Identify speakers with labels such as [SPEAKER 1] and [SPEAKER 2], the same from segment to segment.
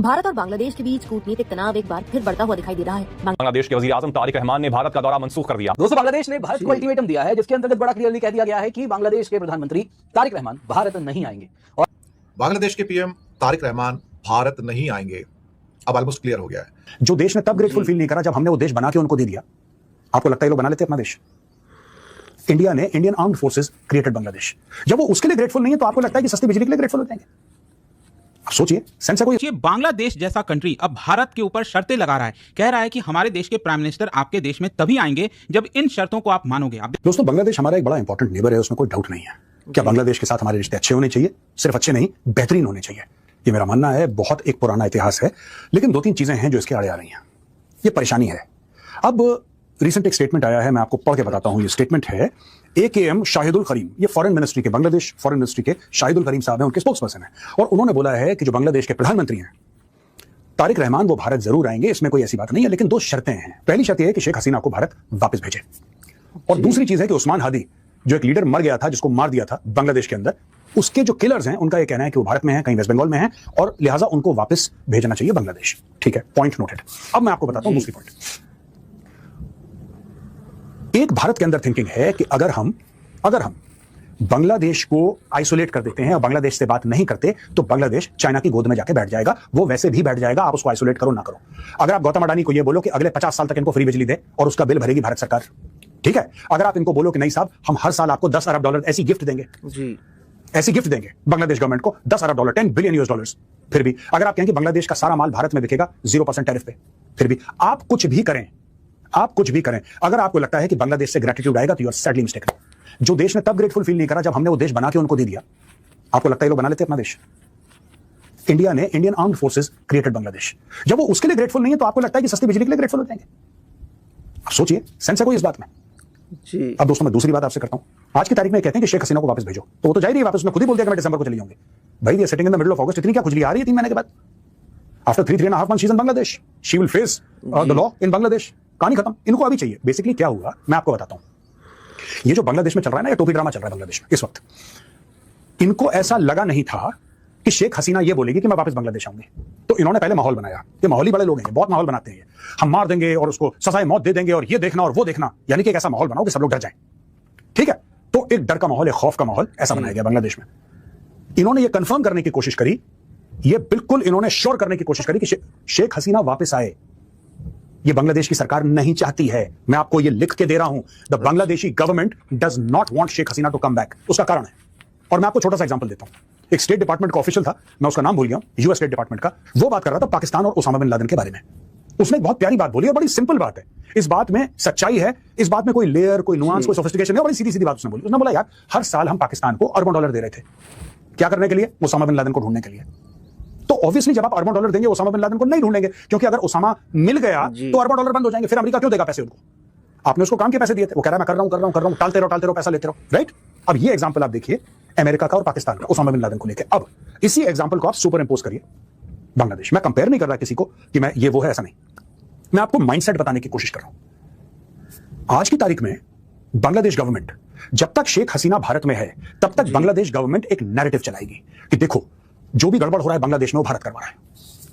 [SPEAKER 1] भारत और बांग्लादेश के बीच कूटनीतिक तनाव एक बार फिर बढ़ता हुआ दिखाई दे रहा है।
[SPEAKER 2] बांग्लादेश के वजीर आजम तारिक रहमान ने भारत का दौरा मंसूख कर दिया।
[SPEAKER 3] दोस्तों, बांग्लादेश ने भारत को अल्टीमेटम दिया है, जिसके अंतर्गत बड़ा क्लियरली कह दिया गया है कि बांग्लादेश के प्रधानमंत्री तारिक रहमान भारत नहीं आएंगे। और
[SPEAKER 4] बांग्लादेश के पीएम तारिक रहमान भारत नहीं आएंगे, अब ऑलमोस्ट क्लियर हो गया है।
[SPEAKER 5] जो देश ने तब ग्रेटफुल फील नहीं करा जब हमने वो देश बना के उनको दे दिया। आपको लगता है ये लोग बना लेते अपना देश? इंडिया ने Indian armed forces created Bangladesh. जब वो उसके लिए ग्रेटफुल नहीं है तो आपको लगता है कि सस्ती बिजली के लिए ग्रेटफुल हो जाएंगे? सोचिए, सेंस है कोई?
[SPEAKER 6] बांग्लादेश जैसा कंट्री अब भारत के ऊपर शर्तें लगा रहा है, कह रहा है कि हमारे देश के प्राइम मिनिस्टर आपके देश में तभी आएंगे जब इन शर्तों को आप मानोगे।
[SPEAKER 5] दोस्तों, बांग्लादेश हमारा एक बड़ा इंपॉर्टेंट नेबर है, उसमें कोई डाउट नहीं है। क्या बांग्लादेश के साथ हमारे रिश्ते अच्छे होने चाहिए? सिर्फ अच्छे नहीं, बेहतरीन होने चाहिए, ये मेरा मानना है। बहुत एक पुराना इतिहास है, लेकिन दो तीन चीजें हैं जो इसके आड़े आ रही हैं। ये परेशानी है। अब रिसेंट एक स्टेटमेंट आया है, मैं आपको पढ़ के बताता हूं। ये स्टेटमेंट है AKM शाहिदुल करीम, ये फॉरेन मिनिस्ट्री के, बांग्लादेश फॉरेन मिनिस्ट्री के शाहिदुल करीम साहब हैं, उनके स्पोक्सपर्सन हैं। और उन्होंने बोला है कि जो बांग्लादेश के प्रधानमंत्री हैं तारिक रहमान, वो भारत जरूर आएंगे, इसमें कोई ऐसी बात नहीं है, लेकिन दो शर्तें हैं। पहली शर्त यह है कि शेख हसीना को भारत वापस भेजे, और दूसरी चीज है कि उस्मान हादी, जो एक लीडर मर गया था, जिसको मार दिया था बांग्लादेश के अंदर, उसके जो किलर्स हैं उनका यह कहना है कि वो भारत में हैं, कहीं वेस्ट बंगाल में हैं, और लिहाजा उनको वापस भेजना चाहिए बांग्लादेश। ठीक है, पॉइंट नोटेड। अब मैं आपको बताता हूं दूसरी पॉइंट। एक भारत के अंदर थिंकिंग है कि अगर हम बांग्लादेश को आइसोलेट कर देते हैं और बांग्लादेश से बात नहीं करते तो बांग्लादेश चाइना की गोद में जाके बैठ जाएगा। वो वैसे भी बैठ जाएगा, आप उसको आइसोलेट करो ना करो। अगर आप गौतम अडानी को ये बोलो कि अगले 50 साल तक इनको फ्री बिजली दे और उसका बिल भरेगी भारत सरकार, ठीक है। अगर आप इनको बोलो कि नहीं साहब, हम हर साल आपको $10 अरब ऐसी गिफ्ट देंगे जी, ऐसी गिफ्ट देंगे बांग्लादेश गवर्नमेंट को, $10 अरब, $10 बिलियन US, फिर भी अगर आप कहें कि बांग्लादेश का सारा माल भारत में बिकेगा 0% टैरिफ पे, फिर भी आप कुछ भी करें, अगर आपको लगता है कि बांग्लादेश से ग्रेटिट्यूड आएगा तो यू आर सैडली मिस्टेकन। जो देश ने तब ग्रेटफुल फील नहीं करा जब हमने वो देश बना के उनको दे दिया। आपको लगता है ये लोग बना लेते अपना देश? इंडिया ने Indian armed forces created Bangladesh. जब वो उसके लिए ग्रेटफुल नहीं है तो आपको लगता है कि सस्ती बिजली के लिए ग्रेटफुल हो जाएंगे? आप सोचिए, सेंस है कोई इस बात में? जी। अब दोस्तों, मैं दूसरी बात आपसे करता हूं। आज की तारीख में कहते हैं कि शेख हसीना को वापस भेजो, तो वो तो जा ही रही है वापस। उसने खुद ही बोल दिया कि मैं दिसंबर को चली जाऊंगी। भाई, we are sitting in the middle of August, इतनी क्या खुजली आ रही है 3 महीने के बाद? After 3.5 months she is in Bangladesh, she will face the law in Bangladesh. कहानी खत्म। इनको अभी चाहिए। बेसिकली क्या हुआ मैं आपको बताता हूं। ये जो बांग्लादेश में चल रहा है ना, ये टोपी ड्रामा चल रहा है बांग्लादेश में इस वक्त। इनको ऐसा लगा नहीं था कि शेख हसीना ये बोलेगी कि मैं वापस बांग्लादेश आऊंगी, तो इन्होंने पहले माहौल बनाया। ये माहौल ही बड़े लोग हैं, बहुत माहौल बनाते हैं। हम मार देंगे और उसको सजाए मौत दे देंगे और ये देखना और वो देखना, यानी कि एक ऐसा माहौल बनाओ कि सब लोग डर जाएं। ठीक है, तो एक डर का माहौल, एक खौफ का माहौल ऐसा बनाया गया बांग्लादेश में। इन्होंने ये कंफर्म करने की कोशिश करी, ये बिल्कुल इन्होंने श्योर करने की कोशिश करी कि शेख हसीना वापस आए। ये बांग्लादेश की सरकार नहीं चाहती है। मैं आपको ये लिख के दे रहा हूं, the Bangladeshi government does not want Sheikh Hasina to come back. उसका कारण है, और मैं आपको छोटा सा एग्जांपल देता हूं। एक स्टेट डिपार्टमेंट का ऑफिशियल था, मैं उसका नाम भूल गया, यूएस स्टेट डिपार्टमेंट का, वो बात कर रहा था पाकिस्तान और ओसामा बिन लादेन के बारे में। उसने एक बहुत प्यारी बात बोली और बड़ी सिंपल बात है। इस बात में सच्चाई है, इस बात में कोई लेयर, कोई नुआंस, कोई सोफिस्टिकेशन नहीं, बड़ी सीधी सीधी बात उसने बोली। उसने बोला, यार हर साल हम पाकिस्तान को अरबों डॉलर दे रहे थे, क्या करने के लिए? ओसामा बिन लादेन को ढूंढने के लिए। तो ऑब्वियसली जब आप अरबों डॉलर देंगे, ओसामा बिन लादेन को नहीं ढूंढेंगे, क्योंकि अगर ओसामा मिल गया तो अरबों डॉलर बंद हो जाएंगे। फिर अमेरिका क्यों देगा पैसे उनको? आपने उसको काम के पैसे दिए थे, वो कह रहा है मैं कर रहा हूं, टालते रहो, पैसा लेते रहो, राइट? अब ये एग्जांपल आप देखिए अमेरिका का और पाकिस्तान का, ओसामा बिन लादेन को लेकर। अब इसी एग्जांपल को आप सुपर इंपोज करिए बांग्लादेश। मैं कंपेयर नहीं कर रहा किसी को कि मैं ये वो है, ऐसा नहीं। मैं आपको माइंडसेट बताने की कोशिश कर रहा हूं। आज की तारीख में बांग्लादेश गवर्नमेंट, जब तक शेख हसीना भारत में है तब तक बांग्लादेश गवर्नमेंट एक नैरेटिव चलाएगी कि देखो, जो भी गड़बड़ हो रहा है बांग्लादेश में वो भारत करवा रहा है,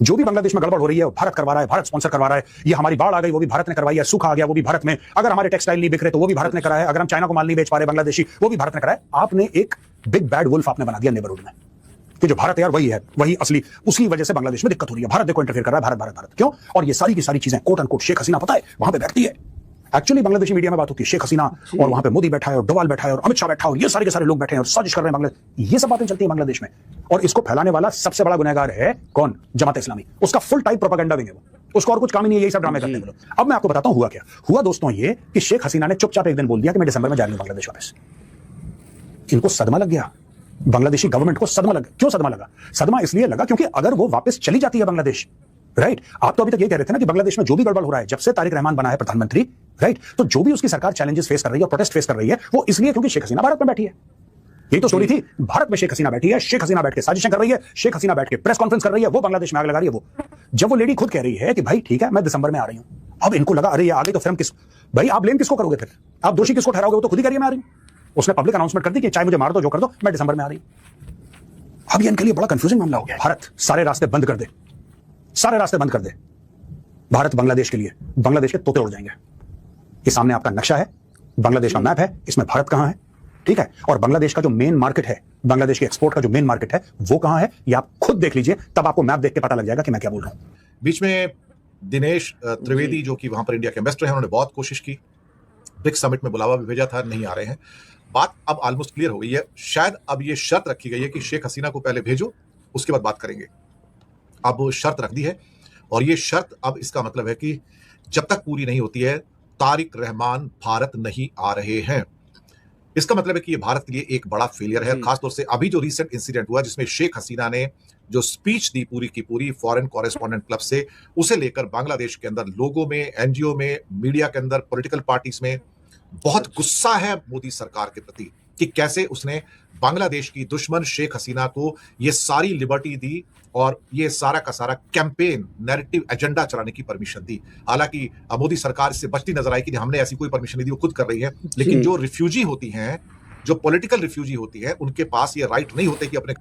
[SPEAKER 5] जो भी बांग्लादेश में गड़बड़ हो रही है वो भारत करवा रहा है, भारत स्पॉन्सर करवा रहा है। ये हमारी बाढ़ आ गई वो भी भारत ने करवाई है, सूखा आ गया वो भी भारत में, अगर हमारे टेक्सटाइल नहीं बिक रहे तो वो भी भारत ने करा है, अगर हम चाइना को माल नहीं बेच पा रहे बांग्लादेशी, वो भी भारत ने करा है। आपने एक बिग बैड वुल्फ आपने बना दिया नेबरहुड में कि जो भारत है यार वही है, वही असली, उसकी वजह से बांग्लादेश में दिक्कत हो रही है, भारत देखो इंटरफेयर कर रहा है, भारत भारत भारत क्यों? और ये सारी की सारी चीजें कोट अनकोट शेख हसीना पता है वहां पे बैठती है। एक्चुअली बांग्लादेशी मीडिया में बात होती है शेख हसीना और वहां पे मोदी बैठा है और डोवाल बैठा है और अमित शाह बैठा है और ये सारे के सारे लोग बैठे हैं और साजिश कर रहे हैं बांग्लादेश। ये सब बातें चलती है बांग्लादेश में, और इसको फैलाने वाला सबसे बड़ा गुनहगार है कौन? जमात इस्लामी। उसका फुल टाइम प्रोपेगेंडा देंगे वो, उसको और कुछ काम ही नहीं है, यही सब ड्रामे करते हैं लोग। अब मैं आपको बताता हूं हुआ क्या हुआ। दोस्तों, ये कि शेख हसीना ने चुपचाप एक दिन बोल दिया कि मैं दिसंबर में जा रही हूं बांग्लादेश वापस। इनको सदमा लग गया, बांग्लादेशी गवर्नमेंट को सदमा लगा। क्यों सदमा लगा? सदमा इसलिए लगा क्योंकि अगर वो वापस चली जाती है बांग्लादेश, राइट, आप तो अभी तक ये कह रहे थे ना कि बांग्लादेश में जो भी गड़बड़ हो रहा है जब से तारिक रहमान बना है प्रधानमंत्री, राइट, तो जो भी उसकी सरकार चैलेंजेस फेस कर रही है और प्रोटेस्ट फेस कर रही है वो इसलिए क्योंकि शेख हसीना भारत में बैठी है। यही तो स्टोरी थी। भारत में शेख हसीना बैठी है, शेख हसीना बैठ के साजिशें कर रही है, शेख हसीना बैठ के प्रेस कॉन्फ्रेंस कर रही है, वो बांग्लादेश में आग लगा रही है। वो जब वो लेडी खुद कह रही है कि भाई ठीक है मैं दिसंबर में आ रही हूं, अब इनको लगा अरे ये आ गई तो फिर हम किस, भाई आप ब्लेम किसको करोगे? फिर आप दोषी किसको ठहराओगे? वो तो खुद ही कह रही है मैं आ रही हूं। उसने पब्लिक अनाउंसमेंट कर दी कि चाहे मुझे मार दो, जो कर दो, मैं दिसंबर में आ रही हूं। अब ये इनके लिए बड़ा कंफ्यूजिंग मामला हो गया। भारत सारे रास्ते बंद कर दे, सारे रास्ते बंद कर दे, भारत बांग्लादेश के लिए बांग्लादेश के तोते उड़ जाएंगे। ये सामने आपका नक्शा है, बांग्लादेश का मैप है, इसमें भारत कहां है, ठीक है। और बांग्लादेश का जो मेन मार्केट है, बांग्लादेश के एक्सपोर्ट का जो मेन मार्केट है वो कहां है, ये आप खुद देख लीजिए, तब आपको मैप देख के पता लग जाएगा कि मैं क्या बोल रहा हूं।
[SPEAKER 4] बीच में दिनेश त्रिवेदी जो कि वहां पर इंडिया के एम्बेसडर हैं, उन्होंने बहुत कोशिश की, ब्रिक्स समिट में बुलावा भी भेजा था, नहीं आ रहे हैं। बात अब ऑलमोस्ट क्लियर हो गई है। शायद अब ये शर्त रखी गई है कि शेख हसीना को पहले भेजो, उसके बाद बात करेंगे। अब शर्त रख दी है, और ये शर्त अब इसका मतलब है कि जब तक पूरी नहीं होती है, तारिक रहमान भारत नहीं आ रहे हैं। इसका मतलब है कि ये भारत के लिए एक बड़ा फेलियर है, खासतौर से अभी जो रिसेंट इंसिडेंट हुआ जिसमें शेख हसीना ने जो स्पीच दी पूरी की पूरी फॉरेन कॉरेस्पॉन्डेंट क्लब से, उसे लेकर बांग्लादेश के अंदर लोगों में, एनजीओ में, मीडिया के अंदर, पॉलिटिकल पार्टीज में बहुत गुस्सा है मोदी सरकार के प्रति कि कैसे उसने बांग्लादेश की दुश्मन शेख हसीना को ये सारी लिबर्टी दी और ये सारा का सारा कैंपेन, नैरेटिव एजेंडा चलाने की परमिशन दी। हालांकि मोदी सरकार इससे बचती नजर आई कि हमने ऐसी कोई परमिशन नहीं दी, वो खुद कर रही है। लेकिन जो रिफ्यूजी होती हैं, जो पॉलिटिकल रिफ्यूजी होती है, उनके पास ये राइट नहीं होते कि अपने